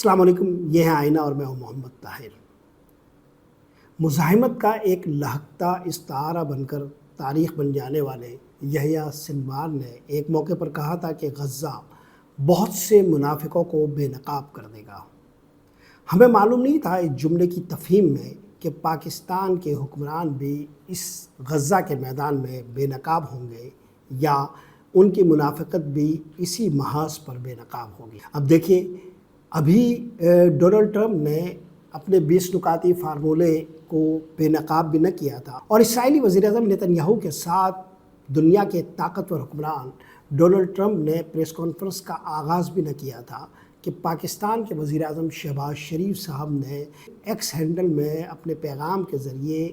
السلام علیکم، یہ ہے آئینہ اور میں ہوں محمد طاہر۔ مزاحمت کا ایک لہکتا استعارہ بن کر تاریخ بن جانے والے یحییٰ سنوار نے ایک موقع پر کہا تھا کہ غزہ بہت سے منافقوں کو بے نقاب کر دے گا۔ ہمیں معلوم نہیں تھا اس جملے کی تفہیم میں کہ پاکستان کے حکمران بھی اس غزہ کے میدان میں بے نقاب ہوں گے یا ان کی منافقت بھی اسی محاذ پر بے نقاب ہوگی۔ اب دیکھیے، ابھی ڈونلڈ ٹرمپ نے اپنے 20 نکاتی فارمولے کو بے نقاب بھی نہ کیا تھا، اور اسرائیلی وزیر اعظم نیتن یاہو کے ساتھ دنیا کے طاقتور حکمران ڈونلڈ ٹرمپ نے پریس کانفرنس کا آغاز بھی نہ کیا تھا کہ پاکستان کے وزیر اعظم شہباز شریف صاحب نے ایکس ہینڈل میں اپنے پیغام کے ذریعے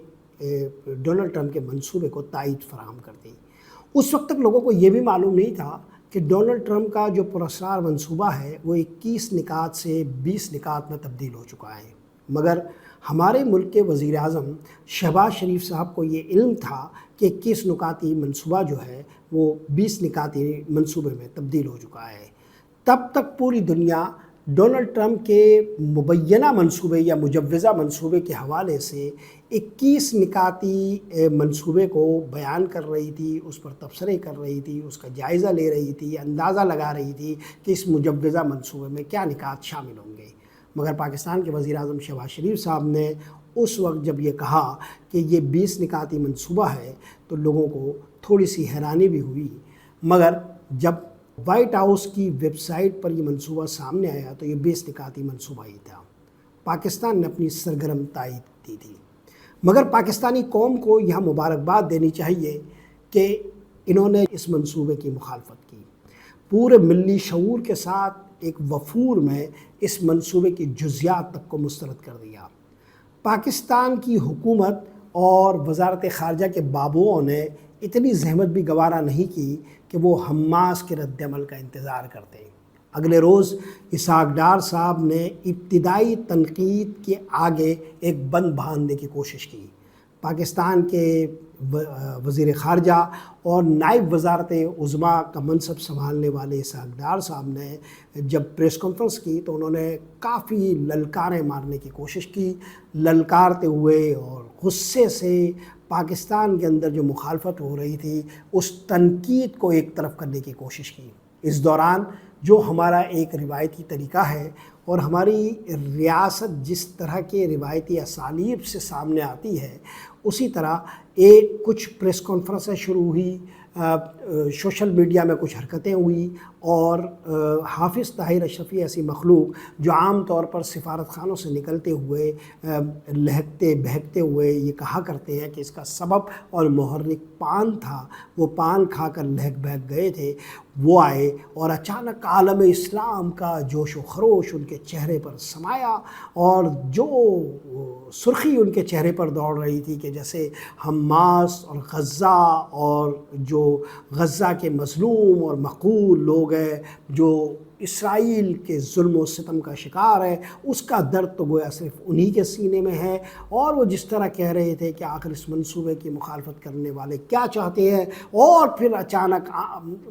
ڈونلڈ ٹرمپ کے منصوبے کو تائید فراہم کر دی۔ اس وقت تک لوگوں کو یہ بھی معلوم نہیں تھا کہ ڈونلڈ ٹرمپ کا جو پراسرار منصوبہ ہے وہ 21 نکات سے 20 نکات میں تبدیل ہو چکا ہے، مگر ہمارے ملک کے وزیر اعظم شہباز شریف صاحب کو یہ علم تھا کہ 21 نکاتی منصوبہ جو ہے وہ 20 نکاتی منصوبے میں تبدیل ہو چکا ہے۔ تب تک پوری دنیا ڈونلڈ ٹرمپ کے مبینہ منصوبے یا مجوزہ منصوبے کے حوالے سے 21 نکاتی منصوبے کو بیان کر رہی تھی، اس پر تبصرے کر رہی تھی، اس کا جائزہ لے رہی تھی، اندازہ لگا رہی تھی کہ اس مجوزہ منصوبے میں کیا نکات شامل ہوں گے۔ مگر پاکستان کے وزیر اعظم شہباز شریف صاحب نے اس وقت جب یہ کہا کہ یہ 20 نکاتی منصوبہ ہے تو لوگوں کو تھوڑی سی حیرانی بھی ہوئی، مگر جب وائٹ ہاؤس کی ویب سائٹ پر یہ منصوبہ سامنے آیا تو یہ 20 نکاتی منصوبہ ہی تھا۔ پاکستان نے اپنی سرگرم تائید دی تھی، مگر پاکستانی قوم کو یہاں مبارکباد دینی چاہیے کہ انہوں نے اس منصوبے کی مخالفت کی، پورے ملی شعور کے ساتھ ایک وفور میں اس منصوبے کی جزیات تک کو مسترد کر دیا۔ پاکستان کی حکومت اور وزارت خارجہ کے بابوؤں نے اتنی زحمت بھی گوارا نہیں کی کہ وہ حماس کے رد عمل کا انتظار کرتے۔ اگلے روز اسحاق ڈار صاحب نے ابتدائی تنقید کے آگے ایک بند باندھنے کی کوشش کی۔ پاکستان کے وزیر خارجہ اور نائب وزارت عظمیٰ کا منصب سنبھالنے والے اسحاق ڈار صاحب نے جب پریس کانفرنس کی تو انہوں نے کافی للکاریں مارنے کی کوشش کی، للکارتے ہوئے اور غصے سے پاکستان کے اندر جو مخالفت ہو رہی تھی اس تنقید کو ایک طرف کرنے کی کوشش کی۔ اس دوران جو ہمارا ایک روایتی طریقہ ہے اور ہماری ریاست جس طرح کے روایتی اسالیب سے سامنے آتی ہے، اسی طرح کچھ پریس کانفرنسیں شروع ہوئی، سوشل میڈیا میں کچھ حرکتیں ہوئی، اور حافظ طاہر اشرفی ایسی مخلوق جو عام طور پر سفارت خانوں سے نکلتے ہوئے لہکتے بہکتے ہوئے یہ کہا کرتے ہیں کہ اس کا سبب اور محرک پان تھا، وہ پان کھا کر لہک بہک گئے تھے، وہ آئے اور اچانک عالم اسلام کا جوش و خروش ان کے چہرے پر سمایا، اور جو سرخی ان کے چہرے پر دوڑ رہی تھی کہ جیسے حماس اور غزہ اور جو غزہ کے مظلوم اور مقہول لوگ ہیں، جو اسرائیل کے ظلم و ستم کا شکار ہے، اس کا درد تو گویا صرف انہی کے سینے میں ہے، اور وہ جس طرح کہہ رہے تھے کہ آخر اس منصوبے کی مخالفت کرنے والے کیا چاہتے ہیں، اور پھر اچانک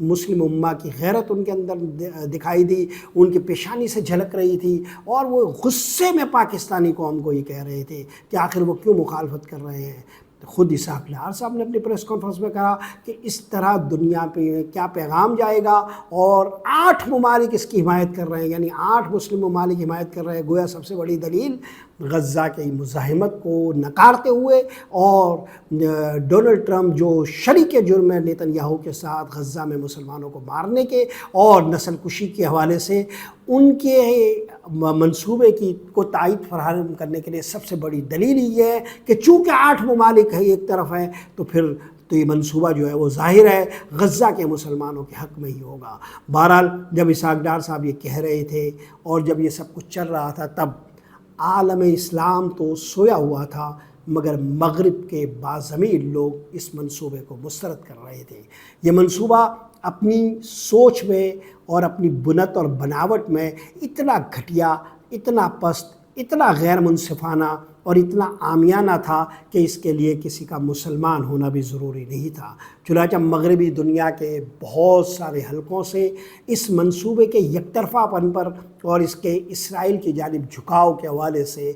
مسلم امہ کی غیرت ان کے اندر دکھائی دی، ان کی پیشانی سے جھلک رہی تھی، اور وہ غصے میں پاکستانی قوم کو یہ کہہ رہے تھے کہ آخر وہ کیوں مخالفت کر رہے ہیں۔ خود اسحاق ڈار صاحب نے اپنی پریس کانفرنس میں کہا کہ اس طرح دنیا پہ کیا پیغام جائے گا، اور 8 ممالک اس کی حمایت کر رہے ہیں، یعنی 8 مسلم ممالک حمایت کر رہے ہیں۔ گویا سب سے بڑی دلیل غزہ کی مزاحمت کو نکارتے ہوئے، اور ڈونلڈ ٹرمپ جو شریک جرم ہے نیتن یاہو کے ساتھ غزہ میں مسلمانوں کو مارنے کے اور نسل کشی کے حوالے سے، ان کے منصوبے کو تائید فراہم کرنے کے لیے سب سے بڑی دلیل یہ ہے کہ چونکہ 8 ممالک ہیں ایک طرف ہیں، تو یہ منصوبہ جو ہے وہ ظاہر ہے غزہ کے مسلمانوں کے حق میں ہی ہوگا۔ بہرحال جب اسحاق ڈار صاحب یہ کہہ رہے تھے اور جب یہ سب کچھ چل رہا تھا، تب عالم اسلام تو سویا ہوا تھا، مگر مغرب کے باضمیر لوگ اس منصوبے کو مسترد کر رہے تھے۔ یہ منصوبہ اپنی سوچ میں اور اپنی بنت اور بناوٹ میں اتنا گھٹیا، اتنا پست، اتنا غیر منصفانہ اور اتنا عامیانہ تھا کہ اس کے لیے کسی کا مسلمان ہونا بھی ضروری نہیں تھا۔ چنانچہ مغربی دنیا کے بہت سارے حلقوں سے اس منصوبے کے یک طرفہ پن پر اور اس کے اسرائیل کی جانب جھکاؤ کے حوالے سے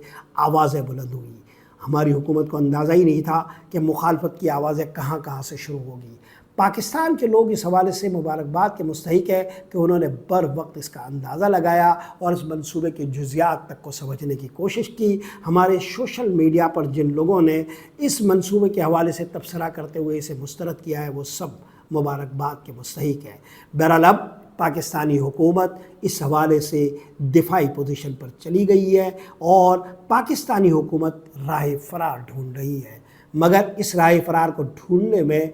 آوازیں بلند ہوئی۔ ہماری حکومت کو اندازہ ہی نہیں تھا کہ مخالفت کی آوازیں کہاں کہاں سے شروع ہوگی۔ پاکستان کے لوگ اس حوالے سے مبارکباد کے مستحق ہے کہ انہوں نے بر وقت اس کا اندازہ لگایا اور اس منصوبے کے جزیات تک کو سمجھنے کی کوشش کی۔ ہمارے سوشل میڈیا پر جن لوگوں نے اس منصوبے کے حوالے سے تبصرہ کرتے ہوئے اسے مسترد کیا ہے وہ سب مبارکباد کے مستحق ہے۔ بہرحال اب پاکستانی حکومت اس حوالے سے دفاعی پوزیشن پر چلی گئی ہے اور پاکستانی حکومت راہ فرار ڈھونڈ رہی ہے، مگر اس راہ فرار کو ڈھونڈنے میں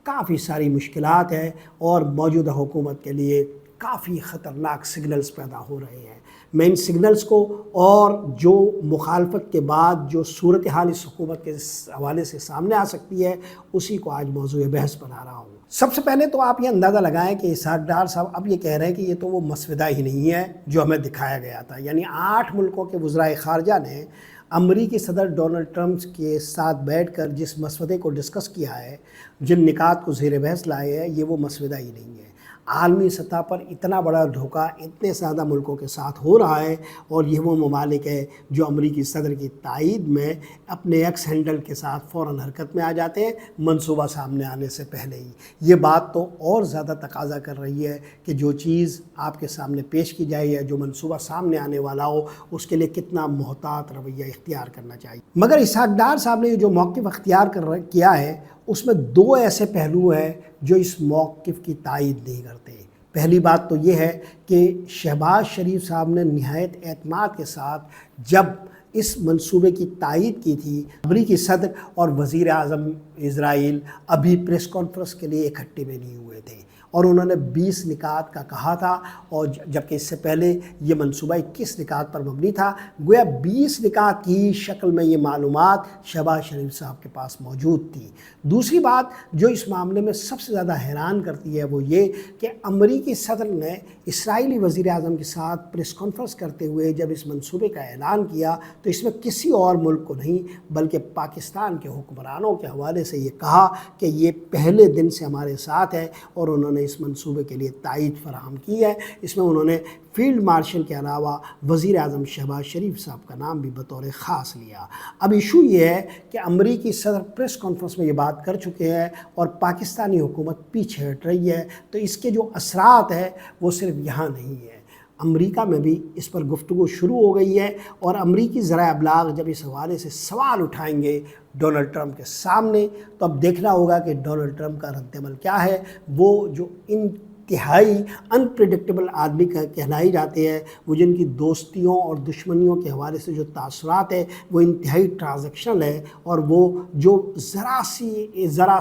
کافی ساری مشکلات ہیں اور موجودہ حکومت کے لیے کافی خطرناک سگنلز پیدا ہو رہے ہیں۔ میں ان سگنلز کو اور جو مخالفت کے بعد جو صورتحال اس حکومت کے حوالے سے سامنے آ سکتی ہے اسی کو آج موضوع بحث بنا رہا ہوں۔ سب سے پہلے تو آپ یہ اندازہ لگائیں کہ اسحاق ڈار صاحب اب یہ کہہ رہے ہیں کہ یہ تو وہ مسودہ ہی نہیں ہے جو ہمیں دکھایا گیا تھا، یعنی 8 ملکوں کے وزرائے خارجہ نے امریکی صدر ڈونلڈ ٹرمپ کے ساتھ بیٹھ کر جس مسودے کو ڈسکس کیا ہے، جن نکات کو زیر بحث لائے ہیں، یہ وہ مسودہ ہی نہیں ہے۔ عالمی سطح پر اتنا بڑا دھوکہ اتنے زیادہ ملکوں کے ساتھ ہو رہا ہے اور یہ وہ ممالک ہے جو امریکی صدر کی تائید میں اپنے ایکس ہینڈل کے ساتھ فوراً حرکت میں آ جاتے ہیں منصوبہ سامنے آنے سے پہلے ہی۔ یہ بات تو اور زیادہ تقاضا کر رہی ہے کہ جو چیز آپ کے سامنے پیش کی جائے یا جو منصوبہ سامنے آنے والا ہو اس کے لیے کتنا محتاط رویہ اختیار کرنا چاہیے۔ مگر اسحاق ڈار صاحب نے جو موقف اختیار کیا ہے اس میں 2 ایسے پہلو ہیں جو اس موقف کی تائید نہیں کرتے۔ پہلی بات تو یہ ہے کہ شہباز شریف صاحب نے نہایت اعتماد کے ساتھ جب اس منصوبے کی تائید کی تھی، امریکی صدر اور وزیر اعظم اسرائیل ابھی پریس کانفرنس کے لیے اکٹھے بھی نہیں ہوئے تھے اور انہوں نے 20 نکات کا کہا تھا، اور جبکہ اس سے پہلے یہ منصوبہ 21 نکات پر مبنی تھا۔ گویا 20 نکات کی شکل میں یہ معلومات شہباز شریف صاحب کے پاس موجود تھی۔ دوسری بات جو اس معاملے میں سب سے زیادہ حیران کرتی ہے وہ یہ کہ امریکی صدر نے اسرائیلی وزیر اعظم کے ساتھ پریس کانفرنس کرتے ہوئے جب اس منصوبے کا اعلان کیا تو اس میں کسی اور ملک کو نہیں بلکہ پاکستان کے حکمرانوں کے حوالے سے یہ کہا کہ یہ پہلے دن سے ہمارے ساتھ ہے اور انہوں نے اس منصوبے کے لیے تائید فراہم کی ہے۔ اس میں انہوں نے فیلڈ مارشل کے علاوہ وزیر اعظم شہباز شریف صاحب کا نام بھی بطور خاص لیا۔ اب ایشو یہ ہے کہ امریکی صدر پریس کانفرنس میں یہ بات کر چکے ہیں اور پاکستانی حکومت پیچھے ہٹ رہی ہے، تو اس کے جو اثرات ہیں وہ صرف یہاں نہیں ہے، امریکہ میں بھی اس پر گفتگو شروع ہو گئی ہے اور امریکی ذرائع ابلاغ جب اس حوالے سے سوال اٹھائیں گے ڈونلڈ ٹرمپ کے سامنے تو اب دیکھنا ہوگا کہ ڈونلڈ ٹرمپ کا رد عمل کیا ہے۔ وہ جو انتہائی انپریڈکٹیبل آدمی کہلائی جاتے ہیں، وہ جن کی دوستیوں اور دشمنیوں کے حوالے سے جو تاثرات ہے وہ انتہائی ٹرانزیکشنل ہے، اور وہ جو ذرا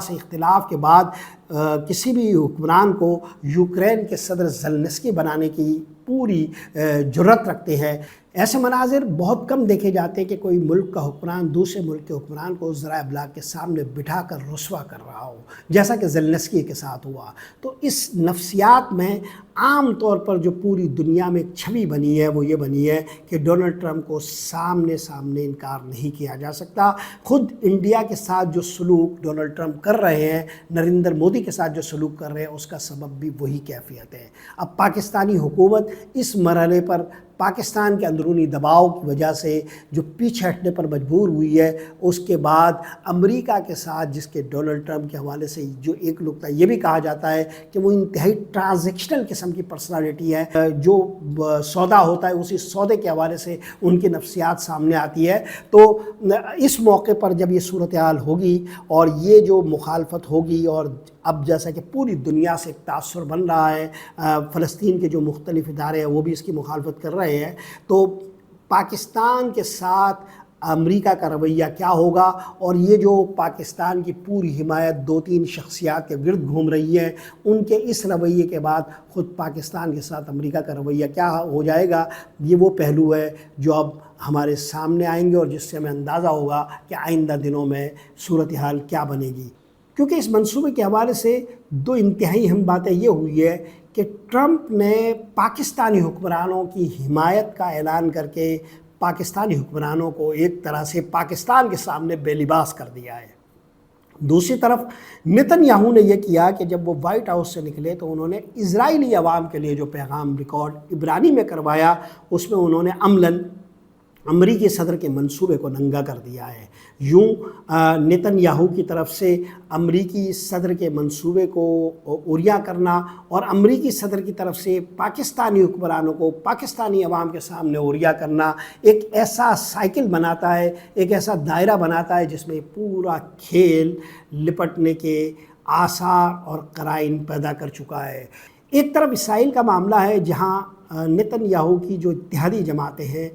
سے اختلاف کے بعد کسی بھی حکمران کو یوکرین کے صدر زلنسکی بنانے کی پوری جرات رکھتے ہیں۔ ایسے مناظر بہت کم دیکھے جاتے ہیں کہ کوئی ملک کا حکمران دوسرے ملک کے حکمران کو ذرائع ابلاغ کے سامنے بٹھا کر رسوا کر رہا ہو، جیسا کہ زلنسکی کے ساتھ ہوا۔ تو اس نفسیات میں عام طور پر جو پوری دنیا میں ایک چھوی بنی ہے وہ یہ بنی ہے کہ ڈونلڈ ٹرمپ کو سامنے انکار نہیں کیا جا سکتا۔ خود انڈیا کے ساتھ جو سلوک ڈونلڈ ٹرمپ کر رہے ہیں، نریندر مودی کے ساتھ جو سلوک کر رہے ہیں، اس کا سبب بھی وہی کیفیت ہے۔ اب پاکستانی حکومت اس مرحلے پر پاکستان کے اندرونی دباؤ کی وجہ سے جو پیچھے ہٹنے پر مجبور ہوئی ہے، اس کے بعد امریکہ کے ساتھ جس کے ڈونلڈ ٹرمپ کے حوالے سے جو ایک نکتہ یہ بھی کہا جاتا ہے کہ وہ انتہائی ٹرانزیکشنل قسم کی پرسنالٹی ہے، جو سودا ہوتا ہے اسی سودے کے حوالے سے ان کی نفسیات سامنے آتی ہے۔ تو اس موقع پر جب یہ صورتحال ہوگی اور یہ جو مخالفت ہوگی، اور اب جیسا کہ پوری دنیا سے ایک تاثر بن رہا ہے، فلسطین کے جو مختلف ادارے ہیں وہ بھی اس کی مخالفت کر رہے ہیں، تو پاکستان کے ساتھ امریکہ کا رویہ کیا ہوگا، اور یہ جو پاکستان کی پوری حمایت 2-3 شخصیات کے گرد گھوم رہی ہے، ان کے اس رویے کے بعد خود پاکستان کے ساتھ امریکہ کا رویہ کیا ہو جائے گا، یہ وہ پہلو ہے جو اب ہمارے سامنے آئیں گے اور جس سے ہمیں اندازہ ہوگا کہ آئندہ دنوں میں صورتحال کیا بنے گی۔ کیونکہ اس منصوبے کے حوالے سے 2 انتہائی اہم باتیں یہ ہوئی ہے کہ ٹرمپ نے پاکستانی حکمرانوں کی حمایت کا اعلان کر کے پاکستانی حکمرانوں کو ایک طرح سے پاکستان کے سامنے بے لباس کر دیا ہے۔ دوسری طرف نتن یاہو نے یہ کیا کہ جب وہ وائٹ ہاؤس سے نکلے تو انہوں نے اسرائیلی عوام کے لیے جو پیغام ریکارڈ عبرانی میں کروایا اس میں انہوں نے عملاً امریکی صدر کے منصوبے کو ننگا کر دیا ہے۔ یوں نتن یاہو کی طرف سے امریکی صدر کے منصوبے کو عریاں کرنا اور امریکی صدر کی طرف سے پاکستانی حکمرانوں کو پاکستانی عوام کے سامنے عریاں کرنا ایک ایسا سائیکل بناتا ہے، ایک ایسا دائرہ بناتا ہے جس میں پورا کھیل لپٹنے کے آثار اور قرائن پیدا کر چکا ہے۔ ایک طرف اسرائیل کا معاملہ ہے جہاں نتن یاہو کی جو اتحادی جماعتیں ہیں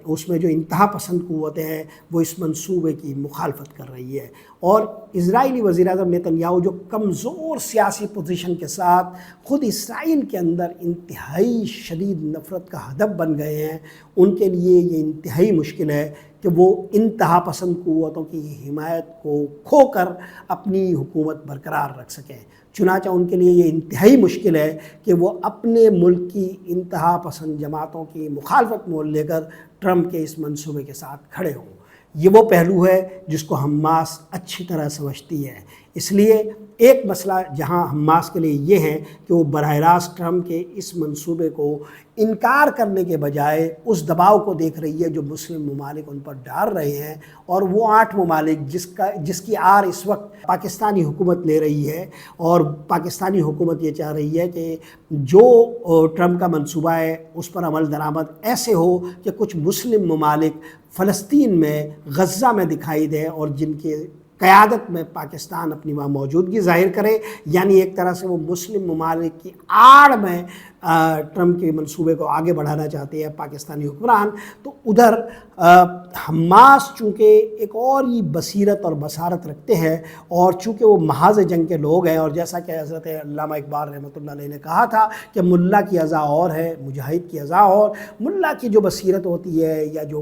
اس میں جو انتہا پسند قوتیں ہیں وہ اس منصوبے کی مخالفت کر رہی ہے، اور اسرائیلی وزیر اعظم نتن یاہو جو کمزور سیاسی پوزیشن کے ساتھ خود اسرائیل کے اندر انتہائی شدید نفرت کا ہدف بن گئے ہیں، ان کے لیے یہ انتہائی مشکل ہے کہ وہ انتہا پسند قوتوں کی حمایت کو کھو کر اپنی حکومت برقرار رکھ سکیں۔ چنانچہ ان کے لیے یہ انتہائی مشکل ہے کہ وہ اپنے ملک کی انتہا پسند جماعتوں کی مخالفت مول لے کر ٹرمپ کے اس منصوبے کے ساتھ کھڑے ہوں۔ یہ وہ پہلو ہے جس کو حماس اچھی طرح سمجھتی ہے۔ اس لیے ایک مسئلہ جہاں حماس کے لیے یہ ہے کہ وہ براہ راست ٹرمپ کے اس منصوبے کو انکار کرنے کے بجائے اس دباؤ کو دیکھ رہی ہے جو مسلم ممالک ان پر ڈال رہے ہیں، اور وہ 8 ممالک جس کی آر اس وقت پاکستانی حکومت لے رہی ہے، اور پاکستانی حکومت یہ چاہ رہی ہے کہ جو ٹرمپ کا منصوبہ ہے اس پر عمل درآمد ایسے ہو کہ کچھ مسلم ممالک فلسطین میں غزہ میں دکھائی دیں اور جن کے قیادت میں پاکستان اپنی وہاں موجودگی ظاہر کرے، یعنی ایک طرح سے وہ مسلم ممالک کی آڑ میں ٹرمپ کے منصوبے کو آگے بڑھانا چاہتے ہیں پاکستانی حکمران۔ تو ادھر حماس چونکہ ایک اور ہی بصیرت اور بصارت رکھتے ہیں، اور چونکہ وہ محاذ جنگ کے لوگ ہیں، اور جیسا کہ حضرت علامہ اقبال رحمۃ اللہ علیہ نے کہا تھا کہ ملا کی ازا اور ہے مجاہد کی ازا اور، ملا کی جو بصیرت ہوتی ہے یا جو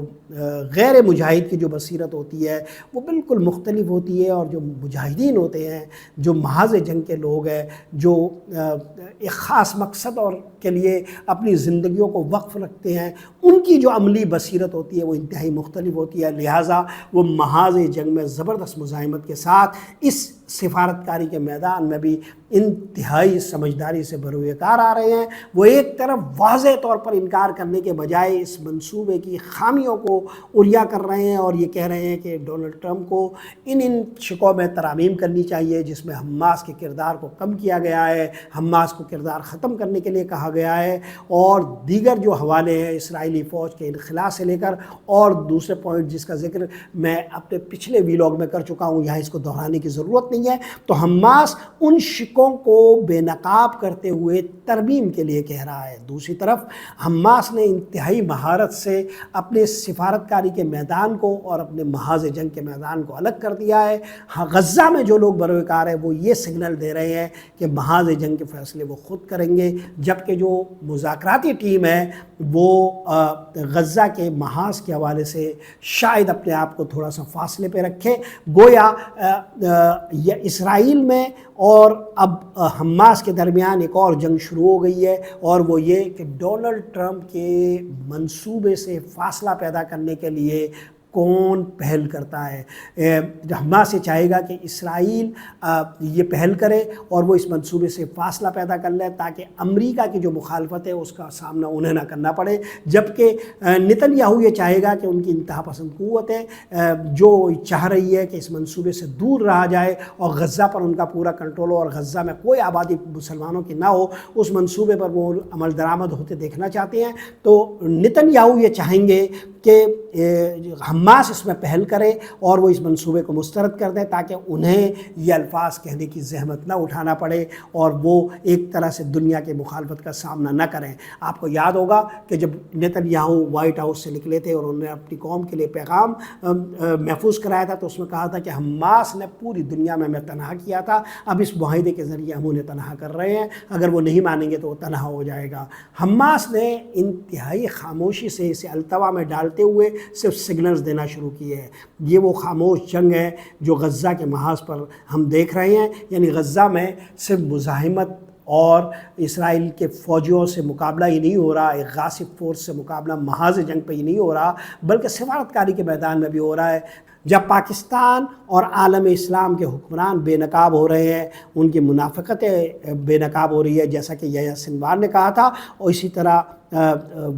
غیر مجاہد کی جو بصیرت ہوتی ہے وہ بالکل مختلف ہوتی ہے، اور جو مجاہدین ہوتے ہیں، جو محاذ جنگ کے لوگ ہیں، جو ایک خاص مقصد اور کے لیے اپنی زندگیوں کو وقف رکھتے ہیں، ان کی جو عملی بصیرت ہوتی ہے وہ انتہائی مختلف ہوتی ہے۔ لہٰذا وہ محاذ جنگ میں زبردست مزاحمت کے ساتھ اس سفارتکاری کے میدان میں بھی انتہائی سمجھداری سے بروئے کار آ رہے ہیں۔ وہ ایک طرف واضح طور پر انکار کرنے کے بجائے اس منصوبے کی خامیوں کو عریاں کر رہے ہیں، اور یہ کہہ رہے ہیں کہ ڈونلڈ ٹرمپ کو ان شقوں میں ترامیم کرنی چاہیے جس میں حماس کے کردار کو کم کیا گیا ہے، حماس کو کردار ختم کرنے کے لیے کہا گیا ہے، اور دیگر جو حوالے ہیں اسرائیلی فوج کے انخلا سے لے کر، اور دوسرے پوائنٹ جس کا ذکر میں اپنے پچھلے ویلاگ میں کر چکا ہوں، یہاں اس کو دہرانے کی ضرورت نہیں ہے۔ تو حماس ان شقوں کو بے نقاب کرتے ہوئے ترمیم کے لیے کہہ رہا ہے۔ دوسری طرف حماس نے انتہائی مہارت سے اپنے سفارتکاری کے میدان کو اور اپنے محاذ جنگ کے میدان کو الگ کر دیا ہے۔ غزہ میں جو لوگ بروئے کار ہیں وہ یہ سگنل دے رہے ہیں کہ محاذ جنگ کے فیصلے وہ خود کریں گے، جبکہ جو مذاکراتی ٹیم ہے وہ غزہ کے محاذ کے حوالے سے شاید اپنے آپ کو تھوڑا سا فاصلے پہ رکھے، گویا اسرائیل میں اور اب حماس کے درمیان ایک اور جنگ شروع ہو گئی ہے، اور وہ یہ کہ ڈونلڈ ٹرمپ کے منصوبے سے فاصلہ پیدا کرنے کے لیے کون پہل کرتا ہے۔ حماس یہ چاہے گا کہ اسرائیل یہ پہل کرے اور وہ اس منصوبے سے فاصلہ پیدا کر لے تاکہ امریکہ کی جو مخالفت ہے اس کا سامنا انہیں نہ کرنا پڑے، جبکہ نتن یاہو یہ چاہے گا کہ ان کی انتہا پسند قوتیں جو چاہ رہی ہے کہ اس منصوبے سے دور رہا جائے اور غزہ پر ان کا پورا کنٹرول ہو اور غزہ میں کوئی آبادی مسلمانوں کی نہ ہو، اس منصوبے پر وہ عمل درآمد ہوتے دیکھنا چاہتے ہیں۔ تو نتن یاہو یہ چاہیں گے کہ حماس اس میں پہل کرے اور وہ اس منصوبے کو مسترد کر دیں تاکہ انہیں یہ الفاظ کہنے کی زحمت نہ اٹھانا پڑے اور وہ ایک طرح سے دنیا کے مخالفت کا سامنا نہ کریں۔ آپ کو یاد ہوگا کہ جب نتن یاہو وائٹ ہاؤس سے نکلے تھے اور انہوں نے اپنی قوم کے لیے پیغام محفوظ کرایا تھا تو اس میں کہا تھا کہ حماس نے پوری دنیا میں ہمیں تنہا کیا تھا، اب اس معاہدے کے ذریعے ہم انہیں تنہا کر رہے ہیں، اگر وہ نہیں مانیں گے تو وہ تنہا ہو جائے گا۔ حماس نے انتہائی خاموشی سے اسے التوا میں ڈالتے ہوئے صرف سگنلز دینا شروع کیے ہیں۔ یہ وہ خاموش جنگ ہے جو غزہ کے محاذ پر ہم دیکھ رہے ہیں، یعنی غزہ میں صرف مزاحمت اور اسرائیل کے فوجیوں سے مقابلہ ہی نہیں ہو رہا، ایک غاصب فورس سے مقابلہ محاذ جنگ پہ ہی نہیں ہو رہا، بلکہ سفارتکاری کے میدان میں بھی ہو رہا ہے۔ جب پاکستان اور عالم اسلام کے حکمران بے نقاب ہو رہے ہیں، ان کی منافقتیں بے نقاب ہو رہی ہے، جیسا کہ یحییٰ سنوار نے کہا تھا، اور اسی طرح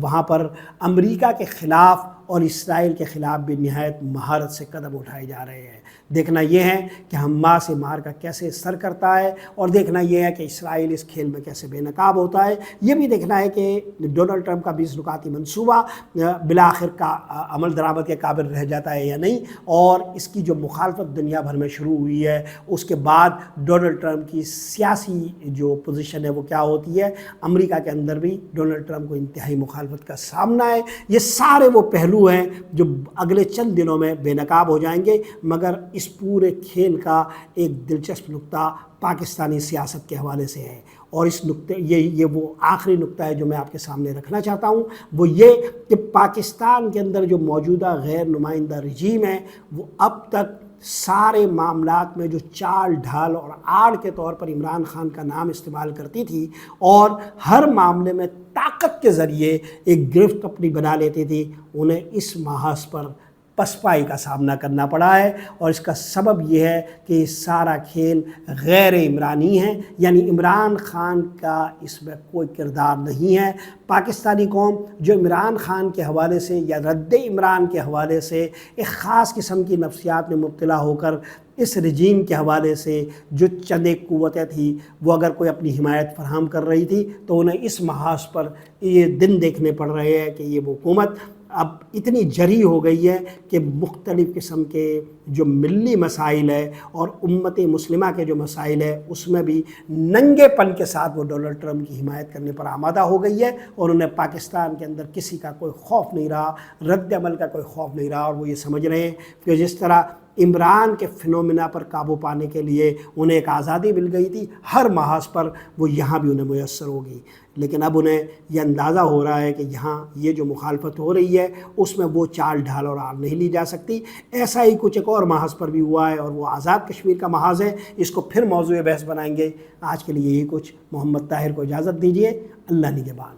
وہاں پر امریکہ کے خلاف اور اسرائیل کے خلاف بھی نہایت مہارت سے قدم اٹھائے جا رہے ہیں۔ دیکھنا یہ ہے کہ حماس مار کا کیسے سر کرتا ہے، اور دیکھنا یہ ہے کہ اسرائیل اس کھیل میں کیسے بے نقاب ہوتا ہے۔ یہ بھی دیکھنا ہے کہ ڈونلڈ ٹرمپ کا 20 نکاتی منصوبہ بالآخر کا عمل درآمد کے قابل رہ جاتا ہے یا نہیں، اور اس کی جو مخالفت دنیا بھر میں شروع ہوئی ہے، اس کے بعد ڈونلڈ ٹرمپ کی سیاسی جو پوزیشن ہے وہ کیا ہوتی ہے۔ امریکہ کے اندر بھی ڈونلڈ ٹرمپ کو انتہائی مخالفت کا سامنا ہے۔ یہ سارے وہ پہلو ہیں جو اگلے چند دنوں میں بے نقاب ہو جائیں گے، مگر اس پورے کھیل کا ایک دلچسپ نقطہ پاکستانی سیاست کے حوالے سے ہے، اور اس نقطے یہ وہ آخری نقطہ ہے جو میں آپ کے سامنے رکھنا چاہتا ہوں، وہ یہ کہ پاکستان کے اندر جو موجودہ غیر نمائندہ رجیم ہے، وہ اب تک سارے معاملات میں جو چال ڈھال اور آڑ کے طور پر عمران خان کا نام استعمال کرتی تھی، اور ہر معاملے میں طاقت کے ذریعے ایک گرفت اپنی بنا لیتی تھی، انہیں اس محاذ پر پسپائی کا سامنا کرنا پڑا ہے۔ اور اس کا سبب یہ ہے کہ یہ سارا کھیل غیر عمرانی ہے، یعنی عمران خان کا اس میں کوئی کردار نہیں ہے۔ پاکستانی قوم جو عمران خان کے حوالے سے یا رد عمران کے حوالے سے ایک خاص قسم کی نفسیات میں مبتلا ہو کر اس رجیم کے حوالے سے جو چند ایک قوتیں تھیں، وہ اگر کوئی اپنی حمایت فراہم کر رہی تھی تو انہیں اس محاذ پر یہ دن دیکھنے پڑ رہے ہیں کہ یہ حکومت اب اتنی جری ہو گئی ہے کہ مختلف قسم کے جو ملی مسائل ہے اور امت مسلمہ کے جو مسائل ہے، اس میں بھی ننگے پن کے ساتھ وہ ڈونلڈ ٹرمپ کی حمایت کرنے پر آمادہ ہو گئی ہے، اور انہیں پاکستان کے اندر کسی کا کوئی خوف نہیں رہا، رد عمل کا کوئی خوف نہیں رہا، اور وہ یہ سمجھ رہے ہیں کہ جس طرح عمران کے فنومینا پر قابو پانے کے لیے انہیں ایک آزادی مل گئی تھی، ہر محاذ پر وہ یہاں بھی انہیں میسر ہوگی۔ لیکن اب انہیں یہ اندازہ ہو رہا ہے کہ یہاں یہ جو مخالفت ہو رہی ہے اس میں وہ چال ڈھال اور آڑ نہیں لی جا سکتی۔ ایسا ہی کچھ ایک اور محاذ پر بھی ہوا ہے، اور وہ آزاد کشمیر کا محاذ ہے، اس کو پھر موضوع بحث بنائیں گے۔ آج کے لیے یہی کچھ۔ محمد طاہر کو اجازت دیجیے، اللہ نگہبان۔